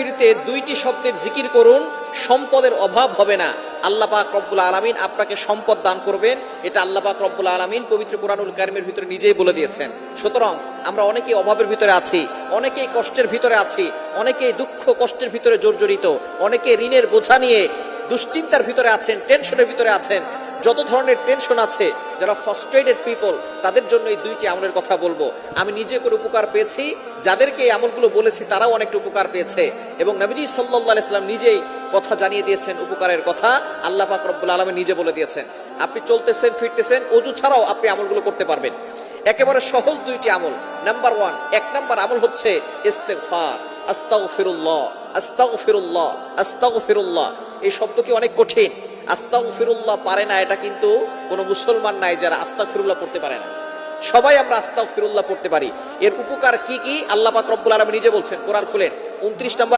ফিরতে দুইটি শব্দের জিকির করুন, সম্পদের অভাব হবে না। আল্লাহ পাক রব্বুল আলামিন আপনাকে সম্পদ দান করবেন, এটা আল্লাহ পাক রব্বুল আলামিন পবিত্র কোরআনুল কারীমের ভিতরে নিজেই বলে দিয়েছেন। সুতরাং আমরা অনেকেই অভাবের ভিতরে আছি, অনেকেই কষ্টের ভিতরে আছি, অনেকেই দুঃখ কষ্টের ভিতরে জর্জরিত, অনেকে ঋণের বোঝা নিয়ে দুশ্চিন্তার ভিতরে আছেন, টেনশনের ভিতরে আছেন। যত ধরনের টেনশন আছে, যারা ফ্রাস্ট্রেটেড পিপল, তাদের জন্য এই দুইটি আমলের কথা বলবো। আমি নিজে করে উপকার পেয়েছি, যাদেরকে এই আমলগুলো বলেছি তারাও অনেকটা উপকার পেয়েছে, এবং নবীজি সাল্লাল্লাহু আলাইহি সাল্লাম নিজেই কথা জানিয়ে দিয়েছেন উপকারের কথা। আল্লাহ পাক রব্বুল আলামিন নিজে বলে দিয়েছেন। আপনি চলতেছেন ফিরতেছেন, ওযু ছাড়াও আপনি আমলগুলো করতে পারবেন। একেবারে সহজ দুইটি আমল। নাম্বার 1, 1 নাম্বার আমল হচ্ছে ইস্তেগফার। আস্তাগফিরুল্লাহ, আস্তাগফিরুল্লাহ, আস্তাগফিরুল্লাহ। এই শব্দ কি অনেক কঠিন। আস্তাগফিরুল্লাহ পারে না এটা কিন্তু কোনো মুসলমান নাই যারা আস্তাগফিরুল্লাহ পড়তে পারে না। সবাই আমরা আস্তাগফিরুল্লাহ পড়তে পারি। এর উপকার কি কি আল্লাহ পাক রব্বুল আলামিন নিজে বলছেন। কোরআন খুলেন 29 নম্বর